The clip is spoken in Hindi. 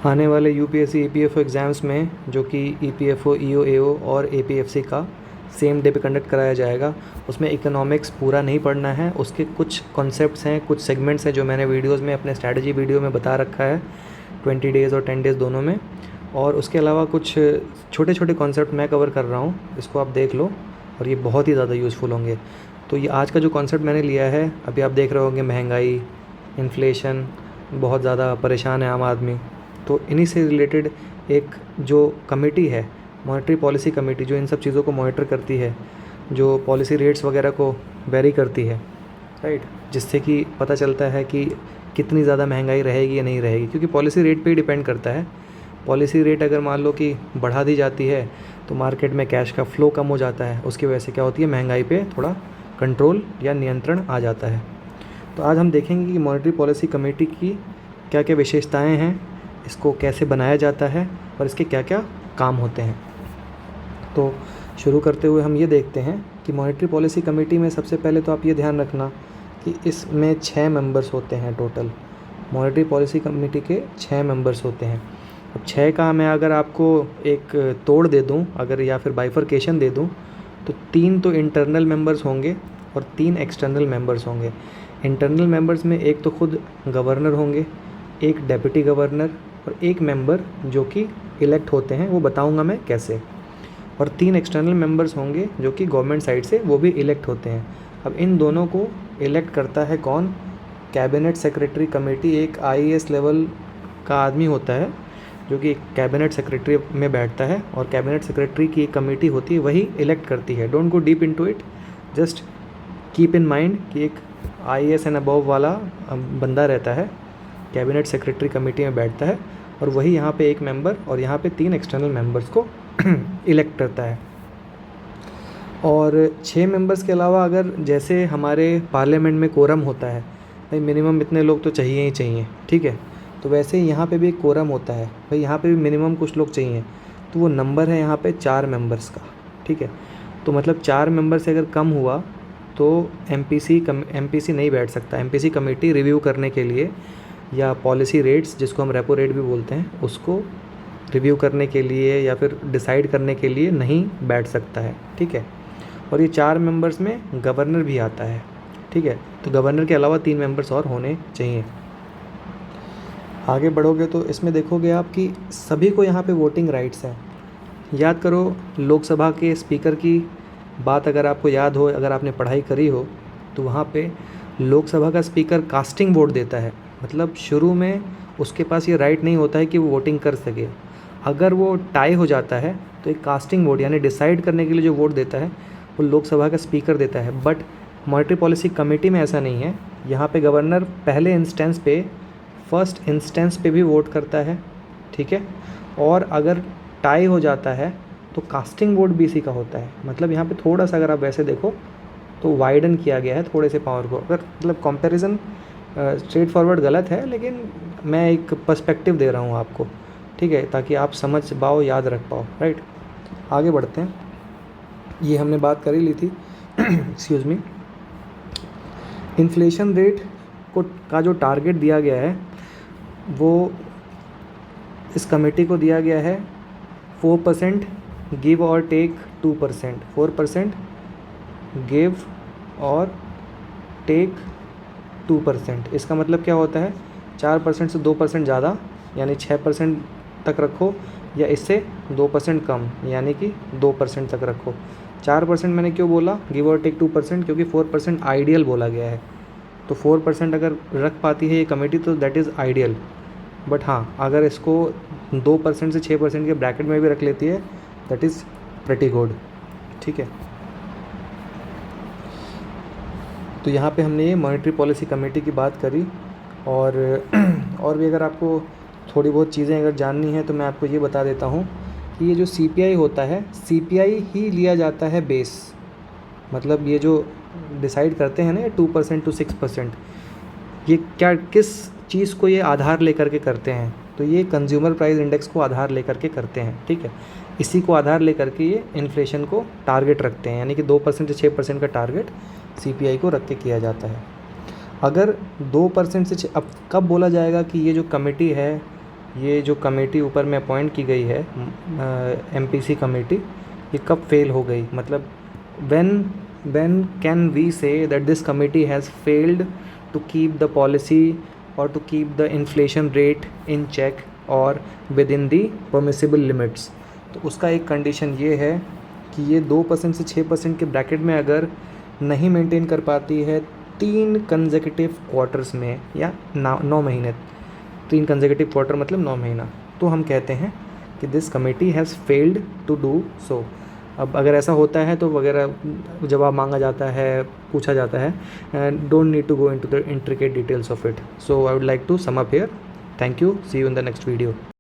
आने वाले यूपीएससी ईपीएफओ एग्ज़ाम्स में जो कि ईपीएफओ ईओ एओ और एपीएफसी का सेम डे पे कंडक्ट कराया जाएगा, उसमें इकोनॉमिक्स पूरा नहीं पढ़ना है। उसके कुछ कॉन्सेप्ट्स हैं, कुछ सेगमेंट्स हैं जो मैंने वीडियोज़ में अपने स्ट्रैटेजी वीडियो में बता रखा है 20 डेज़ और 10 डेज़ दोनों में। और उसके अलावा कुछ छोटे छोटे कॉन्सेप्ट मैं कवर कर रहा हूँ, इसको आप देख लो और ये बहुत ही ज़्यादा यूज़फुल होंगे। तो ये आज का जो कॉन्सेप्ट मैंने लिया है, अभी आप देख रहे होंगे महंगाई, इन्फ्लेशन, बहुत ज़्यादा परेशान है आम आदमी। तो इन्हीं से रिलेटेड एक जो कमेटी है, मॉनेटरी पॉलिसी कमेटी, जो इन सब चीज़ों को मॉनिटर करती है, जो पॉलिसी रेट्स वगैरह को वेरी करती है, राइट, जिससे कि पता चलता है कि कितनी ज़्यादा महंगाई रहेगी या नहीं रहेगी, क्योंकि पॉलिसी रेट पे ही डिपेंड करता है। पॉलिसी रेट अगर मान लो कि बढ़ा दी जाती है तो मार्केट में कैश का फ्लो कम हो जाता है, उसकी वजह से क्या होती है, महंगाई पे थोड़ा कंट्रोल या नियंत्रण आ जाता है। तो आज हम देखेंगे कि मॉनेटरी पॉलिसी कमेटी की क्या क्या विशेषताएं हैं, इसको कैसे बनाया जाता है और इसके क्या क्या काम होते हैं। तो शुरू करते हुए हम ये देखते हैं कि मॉनेटरी पॉलिसी कमेटी में सबसे पहले तो आप ये ध्यान रखना कि इसमें 6 मेंबर्स होते हैं टोटल। मॉनेटरी पॉलिसी कमेटी के 6 मेंबर्स होते हैं। अब 6 का मैं अगर आपको एक तोड़ दे दूं, अगर या फिर बाइफरकेशन दे दूं, तो 3 तो इंटरनल मेंबर्स होंगे और 3 एक्सटर्नल मेंबर्स होंगे। इंटरनल मेंबर्स में एक तो खुद गवर्नर होंगे, एक डेप्यूटी गवर्नर और एक मेंबर जो कि इलेक्ट होते हैं, वो बताऊंगा मैं कैसे। और 3 एक्सटर्नल मेंबर्स होंगे जो कि गवर्नमेंट साइड से वो भी इलेक्ट होते हैं। अब इन दोनों को इलेक्ट करता है कौन? Cabinet secretary committee. एक आईएएस लेवल का आदमी होता है जो कि कैबिनेट सेक्रेटरी में बैठता है, और कैबिनेट सेक्रेटरी की एक कमेटी होती है, वही इलेक्ट करती है। Don't go deep into it, just keep in mind कि एक आईएएस एंड अबव वाला बंदा रहता है, कैबिनेट सेक्रेटरी कमेटी में बैठता है, और वही यहाँ पे एक मेंबर और यहाँ पे 3 एक्सटर्नल मेंबर्स को इलेक्ट करता है। और 6 मेंबर्स के अलावा अगर जैसे हमारे पार्लियामेंट में कोरम होता है, भाई मिनिमम इतने लोग तो चाहिए ही चाहिए, ठीक है, तो वैसे ही यहाँ पे भी एक कोरम होता है, भाई यहाँ पे भी मिनिमम कुछ लोग चाहिए, तो वो नंबर है यहाँ पे 4 मेंबर्स का, ठीक है। तो मतलब 4 मेंबर से अगर कम हुआ तो एमपीसी नहीं बैठ सकता। एमपीसी कमेटी रिव्यू करने के लिए या पॉलिसी रेट्स, जिसको हम रेपो रेट भी बोलते हैं, उसको रिव्यू करने के लिए या फिर डिसाइड करने के लिए नहीं बैठ सकता है, ठीक है। और ये 4 मेंबर्स में गवर्नर भी आता है, ठीक है। तो गवर्नर के अलावा 3 मेंबर्स और होने चाहिए। आगे बढ़ोगे तो इसमें देखोगे आप कि सभी को यहाँ पे वोटिंग राइट्स हैं। याद करो लोकसभा के स्पीकर की बात, अगर आपको याद हो, अगर आपने पढ़ाई करी हो, तो वहाँ पे लोकसभा का स्पीकर कास्टिंग वोट देता है। मतलब शुरू में उसके पास ये राइट नहीं होता है कि वो वोटिंग कर सके। अगर वो टाई हो जाता है तो एक कास्टिंग वोट, यानी डिसाइड करने के लिए जो वोट देता है, वो लोकसभा का स्पीकर देता है। बट मॉनेटरी पॉलिसी कमेटी में ऐसा नहीं है। यहाँ पे गवर्नर पहले इंस्टेंस पे, फर्स्ट इंस्टेंस पे भी वोट करता है, ठीक है। और अगर टाई हो जाता है तो कास्टिंग वोट भी इसी का होता है। मतलब यहाँ पे थोड़ा सा अगर आप वैसे देखो तो वाइडन किया गया है थोड़े से पावर को। अगर मतलब कंपैरिजन स्ट्रेट फॉरवर्ड गलत है, लेकिन मैं एक पर्सपेक्टिव दे रहा हूँ आपको, ठीक है, ताकि आप समझ पाओ, याद रख पाओ, राइट। आगे बढ़ते हैं। ये हमने बात कर ही ली थी एक्सक्यूज़ मी। इन्फ्लेशन रेट का जो टारगेट दिया गया है, वो इस कमेटी को दिया गया है 4%, गिव और टेक 2%। 4% गिव और टेक 2%। इसका मतलब क्या होता है? 4% से 2% ज़्यादा यानी 6% तक रखो, या इससे 2% कम यानी कि 2% तक रखो। 4% मैंने क्यों बोला गिव और टेक 2%? क्योंकि 4% आइडियल बोला गया है। तो 4% अगर रख पाती है ये कमेटी तो दैट इज़ आइडियल। बट हाँ, अगर इसको 2% से 6% के ब्रैकेट में भी रख लेती है, दैट इज़ प्रेटी गुड, ठीक है। तो यहाँ पे हमने ये मॉनेटरी पॉलिसी कमेटी की बात करी। और भी अगर आपको थोड़ी बहुत चीज़ें अगर जाननी है तो मैं आपको ये बता देता हूँ कि ये जो सीपीआई होता है, सीपीआई ही लिया जाता है बेस। मतलब ये जो डिसाइड करते हैं ना 2% to 6%, ये क्या, किस चीज़ को ये आधार लेकर के करते हैं? तो ये कंज्यूमर प्राइस इंडेक्स को आधार लेकर के करते हैं, ठीक है। इसी को आधार लेकर के ये इन्फ्लेशन को टारगेट रखते हैं, यानी कि 2% से 6% का टारगेट सीपीआई को रख के किया जाता है। अगर 2% से अब कब बोला जाएगा कि ये जो कमेटी है ये जो कमेटी ऊपर में अपॉइंट की गई है MPC कमेटी, ये कब फेल हो गई, मतलब when can we say that this committee has failed to keep the policy or to keep the inflation rate in check or within the permissible limits। तो उसका एक कंडीशन ये है कि ये 2% से 6% के ब्रैकेट में अगर नहीं मेंटेन कर पाती है 3 कंसेक्यूटिव क्वार्टर्स में या 9 महीने, 3 कंसेक्यूटिव क्वार्टर मतलब 9 महीना, तो हम कहते हैं कि this committee has failed to do so. अब अगर ऐसा होता है तो वगैरह जवाब मांगा जाता है, पूछा जाता है, and don't need to go into the intricate details of it. So I would like to sum up here. Thank you, see you in the next video.